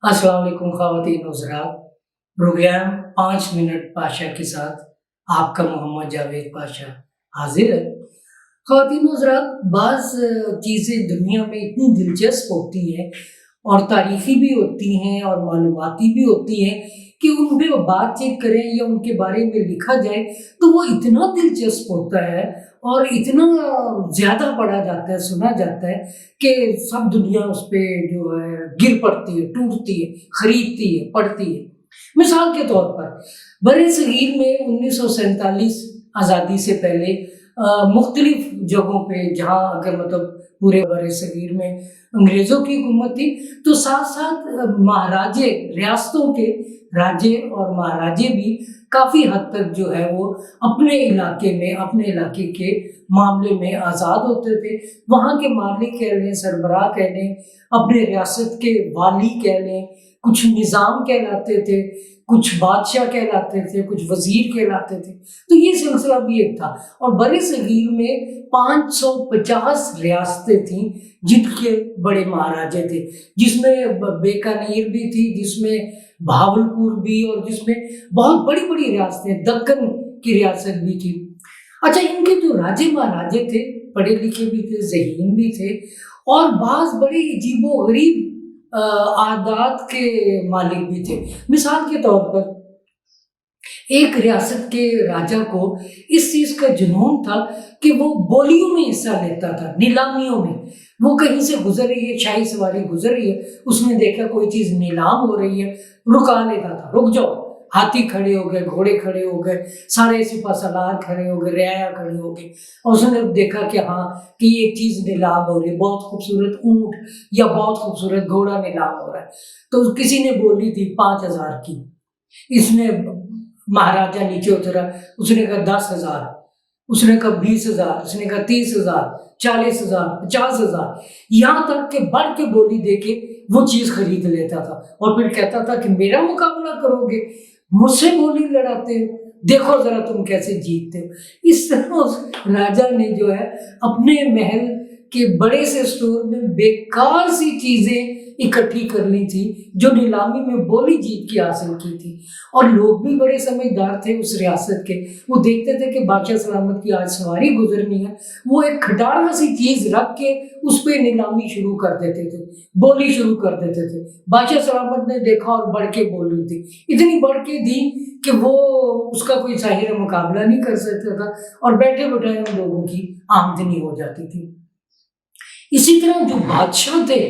अस्सलाम वालेकुम ख़वातीन व हज़रात। प्रोग्राम 5 मिनट पाशा के साथ आपका मोहम्मद जावेद पाशा हाज़िर है। ख़वातीन व हज़रात, चीज़ें दुनिया में इतनी दिलचस्प होती हैं और तारीख़ी भी होती हैं और मालूमाती भी होती हैं कि उन पे बातचीत करें या उनके बारे में लिखा जाए तो वो इतना दिलचस्प होता है और इतना ज़्यादा पढ़ा जाता है, सुना जाता है कि सब दुनिया उस पे जो है गिर पड़ती है, टूटती है, खरीदती है, पढ़ती है। मिसाल के तौर पर बरे-सगीर में 1947 आज़ादी से पहले मुख्तलिफ जगहों पे जहाँ अगर मतलब पूरे बरे-सगीर में अंग्रेज़ों की हुकूमत थी, तो साथ-साथ महाराजे, रियासतों के राजे और महाराजे भी काफ़ी हद तक जो है वो अपने इलाके में, अपने इलाके के मामले में आज़ाद होते थे। वहाँ के मालिक कह लें, सरबराह कह लें, अपने रियासत के वाली कह लें, कुछ निज़ाम कहलाते थे, कुछ बादशाह कहलाते थे, कुछ वज़ीर कहलाते थे। तो ये सिलसिला भी एक था और बरे-सगीर में 550 रियासतें थीं जिनके बड़े महाराजे थे, जिसमें बीकानेर भी थी, जिसमें भावलपुर भी और जिसमें बहुत बड़ी-बड़ी रियासतें, दक्कन की रियासत भी थी। अच्छा, इनके जो राजे महाराजे थे, पढ़े लिखे भी थे, ज़हीन भी थे और बाज़ बड़े अजीबो-गरीब आदात के मालिक भी थे। मिसाल के तौर पर एक रियासत के राजा को इस चीज़ का जुनून था कि वो बोलियों में हिस्सा लेता था, नीलामियों में। वो कहीं से गुज़र रही है, शाही सवारी गुज़र रही है, उसने देखा कोई चीज़ नीलाम हो रही है, रुका लेता था, रुक जाओ। हाथी खड़े हो गए, घोड़े खड़े हो गए, सारे सिपहसालार खड़े हो गए, रियाया खड़े हो गए और उसने देखा कि हाँ, कि ये चीज़ नीलाम हो रही है, बहुत खूबसूरत ऊँट या बहुत खूबसूरत घोड़ा नीलाम हो रहा है। तो किसी ने बोली थी 5,000 की, इसने महाराजा नीचे उतरा, उसने कहा 10,000, उसने कहा 20,000, उसने कहा 30,000, 40,000, 50,000, यहाँ तक कि बढ़ के बोली दे के वो चीज़ खरीद लेता था और फिर कहता था कि मेरा मुकाबला करोगे, मुझसे बोली लड़ाते हो, देखो जरा तुम कैसे जीतते हो। इस तरह उस राजा ने जो है अपने महल के बड़े से स्टोर में बेकार सी चीजें इकट्ठी कर ली थी जो नीलामी में बोली जीत की हासिल की थी। और लोग भी बड़े समझदार थे उस रियासत के, वो देखते थे कि बादशाह सलामत की आज सवारी गुजरनी है, वो एक खटारा सी चीज रख के उस पर नीलामी शुरू कर देते थे, बोली शुरू कर देते थे। बादशाह सलामत ने देखा और बढ़ के बोल रही थी, इतनी बढ़ के दी कि वो उसका कोई ज़ाहिर मुकाबला नहीं कर सकता था और बैठे बैठाए उन लोगों की आमदनी हो जाती थी। इसी तरह जो बादशाह थे,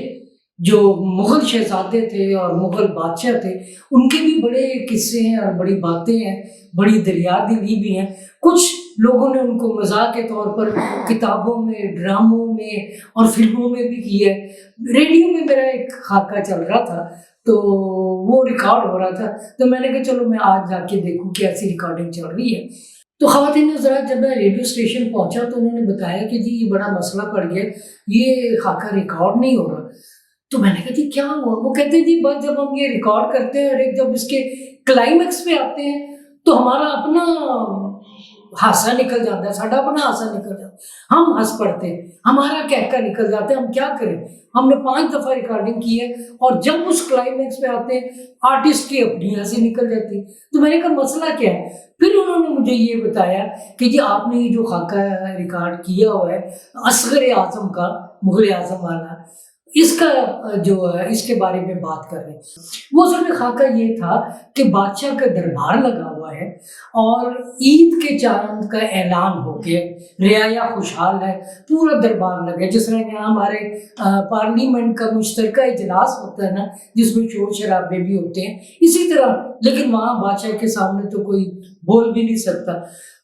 जो मुग़ल शहज़ादे थे और मुग़ल बादशाह थे, उनके भी बड़े किस्से हैं और बड़ी बातें हैं, बड़ी दरियादिली भी हैं। कुछ लोगों ने उनको मज़ाक के तौर पर किताबों में, ड्रामों में और फ़िल्मों में भी किया है। रेडियो में मेरा एक खाका चल रहा था, तो वो रिकॉर्ड हो रहा था, तो मैंने कहा चलो मैं आज जाके देखूँ कि ऐसी रिकॉर्डिंग चल रही है। तो ख़वातीन हज़रात, जब मैं रेडियो स्टेशन पहुँचा तो उन्होंने बताया कि जी ये बड़ा मसला पड़ गया, ये खाका रिकॉर्ड नहीं हो रहा। तो मैंने कहा जी क्या हुआ? वो कहते जी बस जब हम ये रिकॉर्ड करते हैं और एक जब इसके क्लाइमेक्स पे आते हैं तो हमारा अपना हासा निकल जाता है, साडा अपना हासा निकल जाता है, हम हंस पड़ते हैं, हमारा कहका निकल जाता है, हम क्या करें? हमने 5 दफ़ा रिकॉर्डिंग की है और जब उस क्लाइमेक्स पे आते हैं आर्टिस्ट की अपनी हंसी निकल जाती है। तो मैंने कहा मसला क्या है? फिर उन्होंने मुझे ये बताया कि जी आपने ये जो खाका रिकॉर्ड किया हुआ है असगर आज़म का, मुग़ल आज़म वाला, इसका जो है इसके बारे में बात कर रहे हैं। वो असल में खाका ये था कि बादशाह का दरबार लगा हुआ है और ईद के चांद का ऐलान हो गया, रियाया खुशहाल है, पूरा दरबार लगा है। जिस तरह यहाँ हमारे पार्लियामेंट का मुश्तरका इजलास होता है ना, जिसमें शोर शराबे भी होते हैं, इसी तरह, लेकिन वहाँ बादशाह के सामने तो कोई बोल भी नहीं सकता।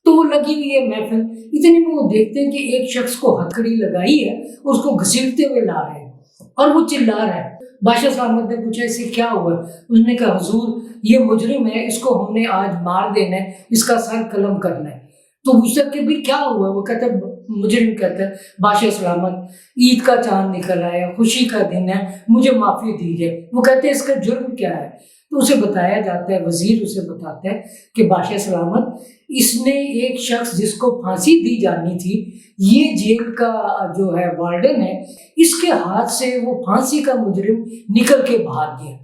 तो वो लगी हुई है महफिल, इतने में वो देखते हैं कि एक शख्स को हथकड़ी लगाई है, उसको घसीटते हुए ला रहे हैं और वो चिल्ला रहा है। बादशाह सलामत ने पूछा इससे क्या हुआ? उसने कहा हुजूर ये मुजरिम है, इसको हमने आज मार देना है, इसका सर कलम करना है। तो पूछता कि भाई क्या हुआ? वो कहता है, मुजरिम कहता है बादशाह सलामत ईद का चांद निकल आया, खुशी का दिन है, मुझे माफ़ी दीजिए। वो कहते हैं इसका जुर्म क्या है? तो उसे बताया जाता है, वज़ीर उसे बताता है कि बादशाह सलामत, इसने एक शख्स जिसको फांसी दी जानी थी, ये जेल का जो है वार्डन है, इसके हाथ से वो फांसी का मुजरिम निकल के भाग गया।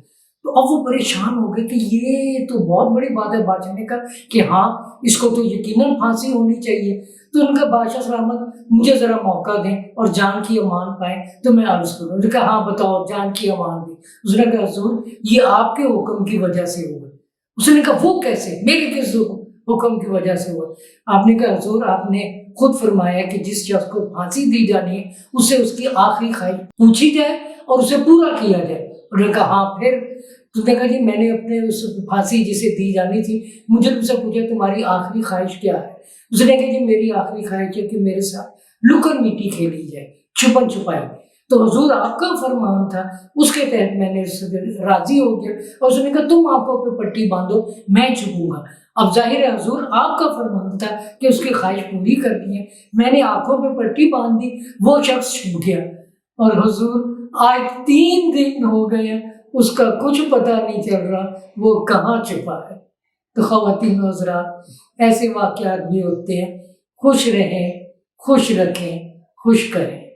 تو اب وہ پریشان ہو گئے کہ یہ تو بہت بڑی بات ہے. بادشاہ نے کہا کہ ہاں اس کو تو یقیناً پھانسی ہونی چاہیے. تو ان کا بادشاہ سلامت مجھے ذرا موقع دیں اور جان کی امان پائیں تو میں عرض کروں. انہوں نے کہا ہاں بتاؤ جان کی امان دی. اس نے کہا حضور یہ آپ کے حکم کی وجہ سے ہوا. اس نے کہا وہ کیسے، میرے کس حکم کی وجہ سے ہوا؟ آپ نے کہا حضور آپ نے خود فرمایا کہ جس شخص کو پھانسی دی جانی ہے اسے اس کی آخری خواہش پوچھی جائے اور اسے پورا کیا جائے. انہوں نے کہا ہاں پھر؟ اس نے کہا جی میں نے اپنے اس پھانسی جسے دی جانی تھی مجھے تم سے پوچھا تمہاری آخری خواہش کیا ہے؟ اس نے کہا جی میری آخری خواہش ہے کہ میرے ساتھ لکن میٹی کھیلی جائے، چھپن چھپائی. تو حضور آپ کا فرمان تھا، اس کے تحت میں نے اس سے راضی ہو گیا. اور اس نے کہا تم آنکھوں پہ پٹی باندھو میں چھپوں گا. اب ظاہر ہے حضور آپ کا فرمان تھا کہ اس کی خواہش پوری کرنی ہے. میں نے آنکھوں پہ پٹی باندھ دی، وہ شخص چھپ گیا. اور حضور آج 3 دن ہو گئے ہیں اس کا کچھ پتہ نہیں چل رہا وہ کہاں چھپا ہے. تو خواتین و حضرات ایسے واقعات بھی ہوتے ہیں. خوش رہیں، خوش رکھیں، خوش کریں.